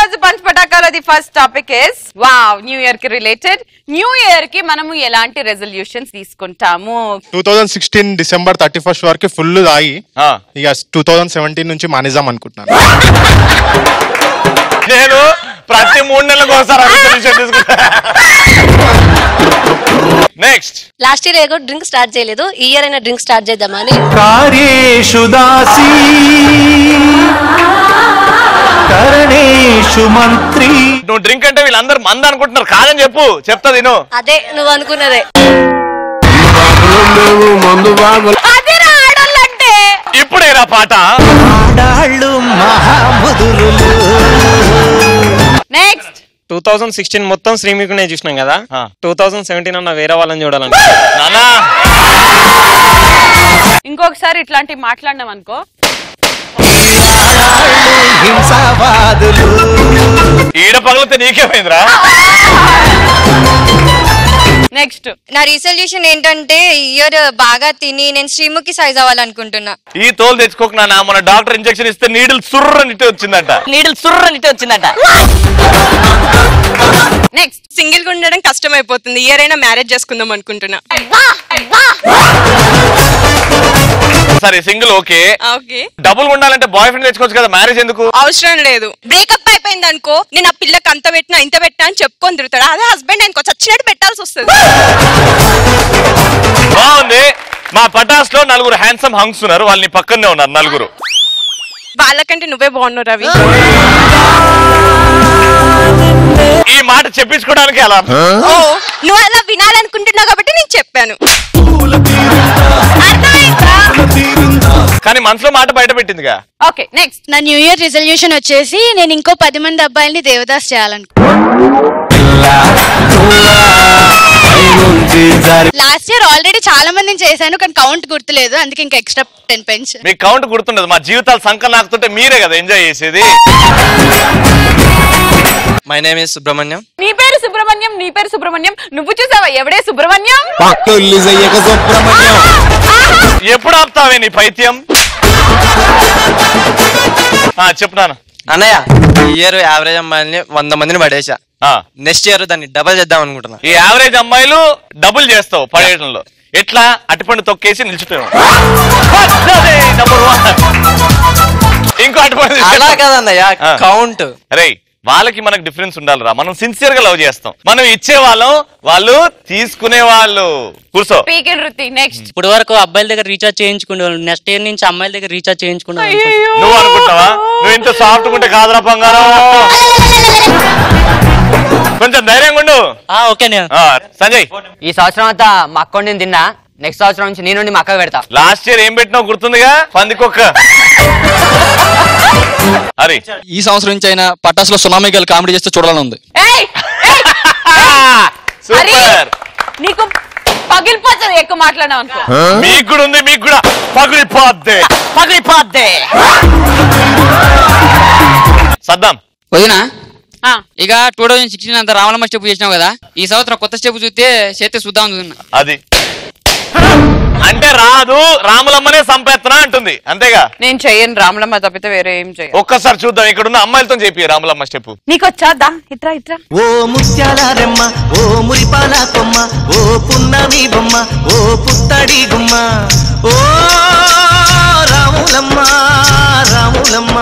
రోజు పంచ్ పటాకాలో the first topic is wow new year కి రిలేటెడ్. న్యూ ఇయర్ కి మనము ఎలాంటి రెజల్యూషన్స్ తీసుకుంటాము? 2016 డిసెంబర్ 31 వరకు ఫుల్ తాగి ఇక 2017 నుంచి మానేద్దాం అనుకుంటున్నాను. నేను ప్రతి 3 నెలలకు ఒకసారి రెజల్యూషన్ తీసుకుంటా. నెక్స్ట్ లాస్ట్ ఇయర్ ఏదో డ్రింక్ స్టార్ట్ చేయలేదు, ఈ ఇయర్ అయినా డ్రింక్ స్టార్ట్ చేద్దామని. కార్యేషు దాసి కరణేషు మంత్రి. నువ్వు డ్రింక్ అంటే వీళ్ళందరూ మంద అనుకుంటున్నారు, కాదని చెప్పు. చెప్తా నేను అదే నువ్వు అనుకున్నదే. ఇప్పుడేరా పాట. నెక్స్ట్ 2016 మొత్తం శ్రీమికునే చూసినాం కదా, 2017 అన్న వేరే వాళ్ళని చూడాలంటే ఇంకొకసారి ఇట్లాంటివి మాట్లాడినాం అనుకో, ఈడ పగలితే నీకేమైందిరా? నెక్స్ట్ నా రిజల్యూషన్ ఏంటంటే ఇయర్ బాగా తిని నేను శ్రీముఖి సైజ్ అవ్వాలనుకుంటున్నా. ఈ తోలు తెచ్చుకోక నా మన డాక్టర్ ఇంజెక్షన్ ఇస్తే నీడిల్ సుర్రనిటే వచ్చిందంట. నెక్స్ట్ సింగిల్ గా ఉండడం కష్టం అయిపోతుంది, ఇయర్ అయినా మ్యారేజ్ చేసుకుందాం అనుకుంటున్నా. సరే సింగిల్ ఓకే, డబుల్ ఉండాలంటే బాయ్ ఫ్రెండ్ తెచ్చుకోవచ్చు కదా, మ్యారేజ్ ఎందుకు? అవసరం లేదు. బ్రేకప్ అయిపోయింది అనుకో, నేను ఆ పిల్లకి అంత పెట్టినా ఇంత పెట్టినా అని చెప్పుకొని తిరుగుతాడు. అదే హస్బెండ్ అనుకో చచ్చినట్టు పెట్టాల్సి వస్తుంది. బాగుంది. మా పటాస్ లో 4 హ్యాండ్సమ్ హంగ్స్ ఉన్నారు, వాళ్ళని పక్కనే ఉన్నారు 4. వాళ్ళకంటే నువ్వే బాగున్నావు రవి. ఈ మాట చెప్పించుకోవడానికి అలా నువ్వు అలా వినాలనుకుంటున్నావు కాబట్టి నేను చెప్పాను. కానీ మనసులో మాట బయట పెట్టిందిగా. ఓకే నెక్స్ట్ నా న్యూ ఇయర్ రిజల్యూషన్ వచ్చేసి నేను ఇంకో 10 మంది అబ్బాయిల్ని దేవదాస్ లాస్ట్ ఇయర్ ఆల్రెడీ చాలా మందిని చేశాను కానీ కౌంట్ గుర్తులేదు, అందుకే ఇంకా ఎక్స్ట్రా 10 పెన్స్. మీకు కౌంట్ గుర్తుండదు, మా జీవితాలు సంకల్ నాకుతుంటే మీరే కదా ఎంజాయ్ చేసేది. My name is Subrahmanyam. నీ పేరు సుబ్రహ్మణ్యం, నీ పేరు సుబ్రహ్మణ్యం. నువ్వు చూసావా ఎవడే సుబ్రహ్మణ్యం? ఎప్పుడు ఆపుతావే నీ పైత్యం? చెప్తాను అన్నయ్య, ఈ ఇయర్ యావరేజ్ అమ్మాయిల్ని 100 మందిని పడేసా. నెక్స్ట్ ఇయర్ దాన్ని డబల్ చేద్దాం అనుకుంటున్నా. ఈ యావరేజ్ అమ్మాయిలు డబుల్ చేస్తావు పడేయడంలో. ఎట్లా? అటుపండు తొక్కేసి నిలిచిపోయావు. ఇంకో అటుపండు అలా కాదన్నయ్య, కౌంట్. అరే వాళ్ళకి మనకు డిఫరెన్స్ ఉండాలిరా. మనం సిన్సియర్ గా లవ్ చేస్తాం, మనం ఇచ్చే వాళ్ళం, వాళ్ళు తీసుకునే వాళ్ళు. కూర్చో. నెక్స్ట్ ఇప్పుడు వరకు అబ్బాయిల దగ్గర రీఛార్జ్ చేయించుకునేవాళ్ళు, నెక్స్ట్ ఇయర్ నుంచి అమ్మాయిల దగ్గర రీఛార్జ్ చేయించుకున్నావు. నువ్వు అనుకుంటావా? నువ్వు ఇంత సాఫ్ట్ ఉంటే కాదురా బంగారం. కొంచెం ధైర్యంగా ఉండు. ఓకే సంజయ్, ఈ సంవత్సరం అంతా మా అకౌంట్ నేను తిన్నా, నెక్స్ట్ సంవత్సరం నుంచి నేను మా అక్క పెడతా. లాస్ట్ ఇయర్ ఏం పెట్టినావు గుర్తుందిగా? పందికొక్క. అరే ఈ సంవత్సరం నుంచి అయినా పటాస్ లో సునామీ గల్ కామెడీ చేస్తే చూడాలని ఉంది. సూపర్. నీకు పగిలిపోతుంది ఎక్కువ మాట్లాడినావు అనుకో. మీకు కూడా ఉంది, మీకు కూడా పగిలిపోద్ది. సద్దాం వదినా, ఇక 2016 అంతా రామలమ్మ స్టెప్ చేసినావు కదా, ఈ సంవత్సరం కొత్త స్టెప్ చూస్తే చేస్తే చూద్దాం చూస్తున్నా. అది అంటే రాదు, రాములమ్మనే సంపేత్తనా అంటుంది, అంతేగా? నేను చెయ్యను రాములమ్మ తప్పితే వేరే ఏం చెయ్యను. ఒక్కసారి చూద్దాం, ఇక్కడ ఉన్న అమ్మాయిలతో చెప్పి రాములమ్మ స్టెప్. నీకొచ్చా? దా ఇట్రా ఇట్రా. ఓ ముత్యాల రెమ్మ, ఓ మురిపాల కొమ్మ, ఓ పున్నమి బొమ్మ, ఓ పుత్తడి గుమ్మ, ఓ రాములమ్మ రాములమ్మ.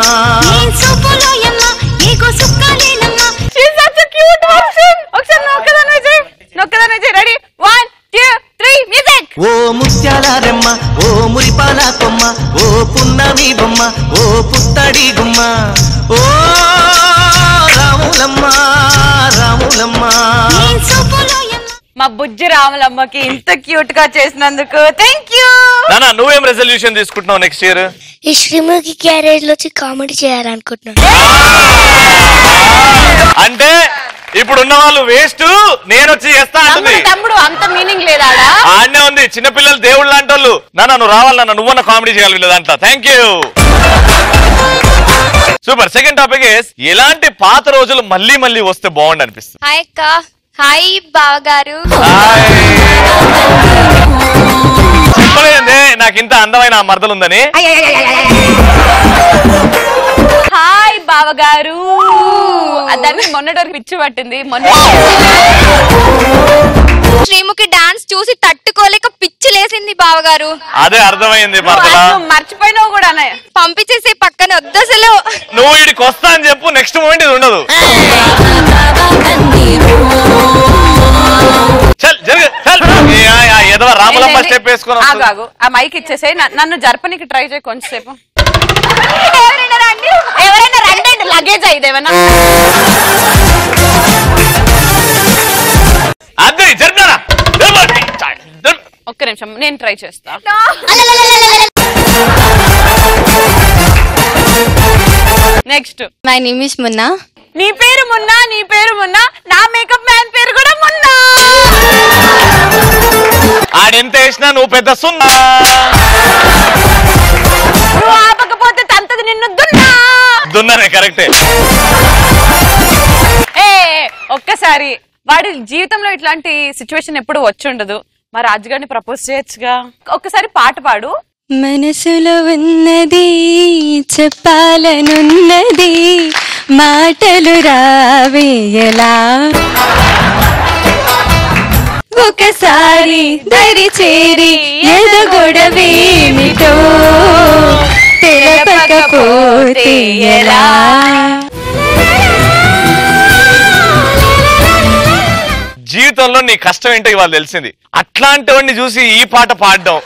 Ready 1 2 3 music. ఓ ముత్యాల రెమ్మ, ఓ మురిపాల కొమ్మ, ఓ పున్నమి బొమ్మ, ఓ పుత్తడి గుమ్మ, ఓ రాములమ్మ రాములమ్మ. మా బుజ్జి రాములమ్మకి ఇంత క్యూట్ గా చేసినందుకు థ్యాంక్ యూ. నానా, నువ్వేం రెజల్యూషన్ తీసుకుంటున్నావు నెక్స్ట్ ఇయర్? ఈ శ్రీముఖి క్యారేజ్ లో కామెడీ చేయాలనుకుంటున్నాను. అంటే ఇప్పుడు ఉన్న వాళ్ళు వేస్ట్, నేను వచ్చి చేస్తా అంటుంది. తమ్ముడు అంత మీనింగ్ లేదా? ఆడనే ఉంది, చిన్నపిల్లలు దేవుళ్ళు లాంటి వాళ్ళు. నాన్న నువ్వు రావాలి, నాన్న నువ్వన్న కామెడీ చేయాలి వీళ్ళ దాంట్లో. Thank you. Super. Second topic is ఎలాంటి పాత రోజులు మళ్ళీ మళ్ళీ వస్తే బాగుండు అనిపిస్తుంది. హాయ్ అక్క. హాయ్ బావగారు. చెప్పలేదండి నాకు ఇంత అందమైన మరదలు ఉందని. హాయ్ బావగారు. దానికి మొన్నటి వరకు పిచ్చి పట్టింది. మొన్న శ్రీముఖి డాన్స్ చూసి తట్టుకోలేక పిచ్చి లేసింది బావగారు. అదే అర్థమైంది. మర్చిపోయినావు కూడా పంపించేసి పక్కన వద్దసలు. నువ్వు వీడికి వస్తా అని చెప్పు, నెక్స్ట్ మూమెంట్ ఇది ఉండదు. ఏదో రామలమ్మ స్టెప్ వేసుకొని ఆ మైక్ ఇచ్చేసే. నన్ను జరపనికి ట్రై చేయి కొంచెంసేపు. ఎవరైనా రండి, లగేజ్ అయ్యేది ఏమన్నా. అదే జరిగినారా? ఒక్క నిమిషం నేను ట్రై చేస్తా. Next. My name is Munna. నీ పేరు మున్నా, నీ పేరు మున్నా, నా మేకప్ మ్యాన్ పేరు కూడా మున్నా. ఆడెంత వేసినా నువ్వు పెద్ద సున్నా. నువ్వు ఆపకపోతే తంతది నిన్ను దున్నా. దున్నానే కరెక్టే. ఒక్కసారి వాడి జీవితంలో ఇట్లాంటి సిచ్యువేషన్ ఎప్పుడు వచ్చి ఉండదు. మరి రాజుగారిని ప్రపోజ్ చేయొచ్చుగా. ఒక్కసారి పాట పాడు. మనసులో ఉన్నది చెప్పాలనున్నది మాటలు రావేయలా, ఒకసారి దరి చేరి ఎదగొడవేమిటో తెలపకపోతే ఎలా. జీవితంలో నీ కష్టం ఏంటో ఇవాళ తెలిసింది. అట్లాంటి వాడిని చూసి ఈ పాట పాడడం.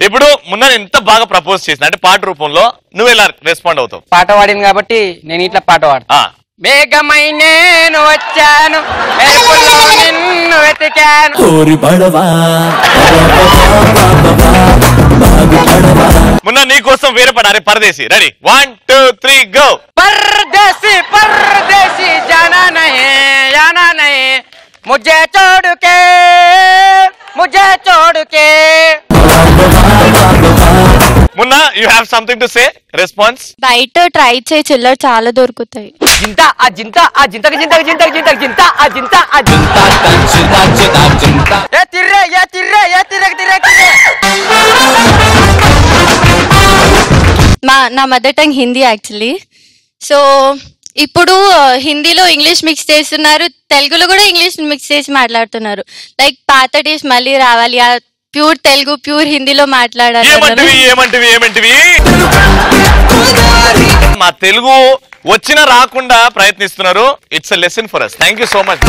ఇప్పుడు మొన్న ఎంత బాగా ప్రపోజ్ చేసిన అంటే పాట రూపంలో నువ్వు ఎలా రెస్పాండ్ అవుతావు? పాట పాడింది కాబట్టి నేను ఇట్లా పాట పాడతా. మేఘమై నేను వచ్చాను, నిన్ను వెతికాను. మొన్న నీ కోసం వేరే పాట. అరే పరదేశీ. Ready 1 2 3 go. परदेसी परदेसी जाना नहीं आना नहीं मुझे छोड़ के Munna you have something to say response. బయట ట్రై చేయి, చిల్లర చాలా దొరుకుతాయి. జింత ఆ జింత ఆ జింతకి జింతకి జింతకి జింతకి జింత ఆ జింత ఆ జింత ఏ తిర్రే ఏ తిర్రే ఏ తిరగ తిరగ. నా mother tongue Hindi actually. So ఇప్పుడు హిందీలో ఇంగ్లీష్ మిక్స్ చేస్తున్నారు, తెలుగులో కూడా ఇంగ్లీష్ మిక్స్ చేసి మాట్లాడుతున్నారు. లైక్ పాత డేస్ మళ్ళీ రావాలి, ఆ ప్యూర్ తెలుగు ప్యూర్ హిందీలో మాట్లాడాలి. మా తెలుగు వచ్చినా రాకుండా ప్రయత్నిస్తున్నారు. It's a lesson for us. Thank you so much.